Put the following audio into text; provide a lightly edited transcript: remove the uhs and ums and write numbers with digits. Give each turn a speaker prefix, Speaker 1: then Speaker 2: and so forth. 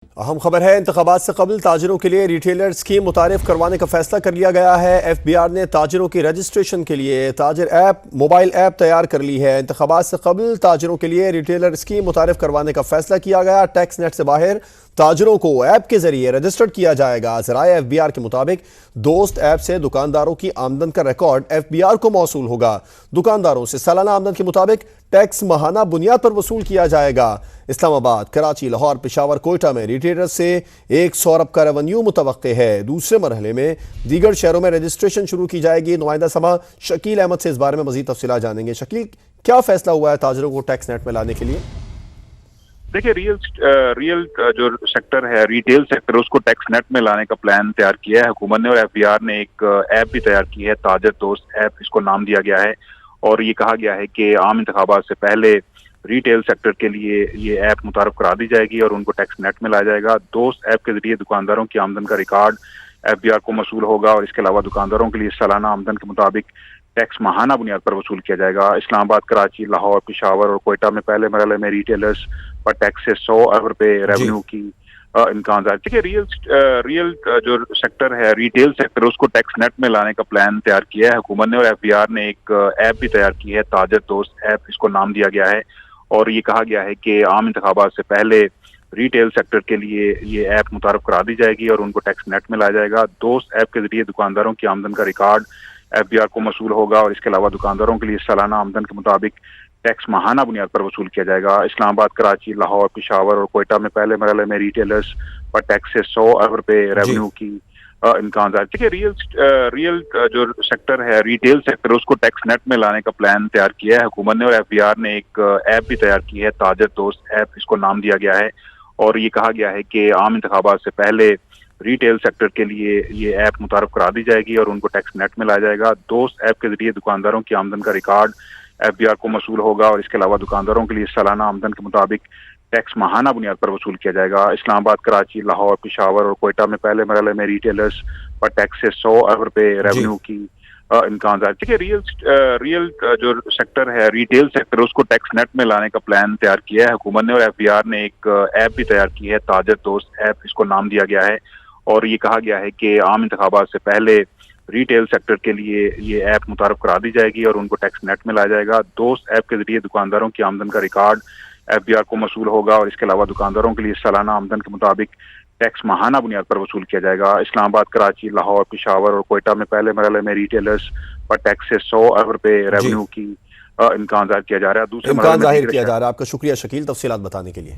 Speaker 1: اہم خبر ہے، انتخابات سے قبل تاجروں کے لیے ریٹیلر اسکیم متعارف کروانے کا فیصلہ کر لیا گیا ہے۔ ایف بی آر نے تاجروں کی رجسٹریشن کے لیے تاجر موبائل ایپ تیار کر لی ہے۔ انتخابات سے قبل تاجروں کے لیے ریٹیلر اسکیم متعارف کروانے کا فیصلہ کیا گیا۔ ٹیکس نیٹ سے باہر تاجروں کو ایپ کے ذریعے رجسٹرڈ کیا جائے گا۔ ذرائع ایف بی آر کے مطابق دوست ایپ سے دکانداروں کی آمدن کا ریکارڈ ایف بی آر کو موصول ہوگا۔ دکانداروں سے سالانہ آمدن کے مطابق ٹیکس ماہانہ بنیاد پر وصول کیا جائے گا۔ اسلام آباد، کراچی، لاہور، پشاور، کوئٹہ میں ریٹیلر سے 100 ارب کا ریونیو متوقع ہے۔ دوسرے مرحلے میں دیگر شہروں میں رجسٹریشن شروع کی جائے گی۔ نمائندہ سما شکیل احمد سے اس بارے میں مزید تفصیلات جانیں گے۔ شکیل، کیا فیصلہ ہوا ہے تاجروں کو ٹیکس نیٹ میں لانے کے لیے؟
Speaker 2: دیکھیے، ریئل جو سیکٹر ہے، ریٹیل سیکٹر، اس کو ٹیکس نیٹ میں لانے کا پلان تیار کیا ہے حکومت نے، اور ایف بی آر نے ایک ایپ بھی تیار کی ہے، تاجر دوست ایپ اس کو نام دیا گیا ہے۔ اور یہ کہا گیا ہے کہ عام انتخابات سے پہلے ریٹیل سیکٹر کے لیے یہ ایپ متعارف کرا دی جائے گی اور ان کو ٹیکس نیٹ میں لایا جائے گا۔ دوست ایپ کے ذریعے دکانداروں کی آمدن کا ریکارڈ ایف بی آر کو موصول ہوگا، اور اس کے علاوہ دکانداروں کے لیے سالانہ آمدن کے مطابق ٹیکس ماہانہ بنیاد پر وصول کیا جائے گا۔ اسلام آباد، کراچی، لاہور، پشاور اور کوئٹہ میں پہلے مرحلے میں ریٹیلرز پر ٹیکس سے 100 ارب روپے ریونیو کی امکان ہے۔ دیکھیے، ریئل جو سیکٹر ہے، ریٹیل سیکٹر، اس کو ٹیکس نیٹ میں لانے کا پلان تیار کیا ہے حکومت نے، اور ایف بی آر نے ایک ایپ بھی تیار کی ہے، تاجر دوست ایپ اس کو نام دیا گیا ہے۔ اور یہ کہا گیا ہے کہ عام انتخابات سے پہلے ریٹیل سیکٹر کے لیے یہ ایپ متعارف کرا دی جائے گی اور ان کو ٹیکس نیٹ میں لایا جائے گا۔ دوست ایپ کے ذریعے دکانداروں کی آمدن کا ریکارڈ ایف بی آر کو موصول ہوگا، اور اس کے علاوہ دکانداروں کے لیے سالانہ آمدن کے مطابق ٹیکس ماہانہ بنیاد پر وصول کیا جائے گا۔ اسلام آباد، کراچی، لاہور، پشاور اور کوئٹہ میں پہلے مرحلے میں ریٹیلرز پر ٹیکس سے 100 ارب روپے ریونیو کی امکان ہے۔ دیکھیے، ریئل جو سیکٹر ہے، ریٹیل سیکٹر، اس کو ٹیکس نیٹ میں لانے کا پلان تیار کیا ہے حکومت نے، اور ایف بی آر نے ایک ایپ بھی تیار کی ہے، تاجر دوست ایپ اس کو نام دیا گیا ہے۔ اور یہ کہا گیا ہے کہ عام انتخابات سے پہلے ریٹیل سیکٹر کے لیے یہ ایپ متعارف کرا دی جائے گی اور ان کو ٹیکس نیٹ میں لایا جائے گا۔ دوست ایپ کے ذریعے دکانداروں کی آمدن کا ریکارڈ ایف بی آر کو موصول ہوگا، اور اس کے علاوہ دکانداروں کے لیے سالانہ آمدن کے مطابق ٹیکس ماہانہ بنیاد پر وصول کیا جائے گا۔ اسلام آباد، کراچی، لاہور، پشاور اور کوئٹہ میں پہلے مرحلے میں ریٹیلرز پر ٹیکس سے 100 ارب روپے ریونیو کی امکان ہے۔ دیکھیے، ریئل جو سیکٹر ہے، ریٹیل سیکٹر، اس کو ٹیکس نیٹ میں لانے کا پلان تیار کیا ہے حکومت نے، اور ایف بی آر نے ایک ایپ بھی تیار کی ہے، تاجر دوست ایپ اس کو نام دیا گیا ہے۔ اور یہ کہا گیا ہے کہ عام انتخابات سے پہلے ریٹیل سیکٹر کے لیے یہ ایپ متعارف کرا دی جائے گی اور ان کو ٹیکس نیٹ میں لایا جائے گا۔ دوست ایپ کے ذریعے دکانداروں کی آمدن کا ریکارڈ ایف بی آر کو موصول ہوگا، اور اس کے علاوہ دکانداروں کے لیے سالانہ آمدن کے مطابق ٹیکس ماہانہ بنیاد پر وصول کیا جائے گا۔ اسلام آباد، کراچی، لاہور، پشاور اور کوئٹہ میں پہلے مرحلے میں ریٹیلرز پر ٹیکس سے 100 ارب روپے ریونیو کی امکان ظاہر کیا جا رہا ہے۔
Speaker 1: امکان ظاہر کیا جا رہا ہے۔ آپ کا شکریہ شکیل، تفصیلات بتانے کے لیے۔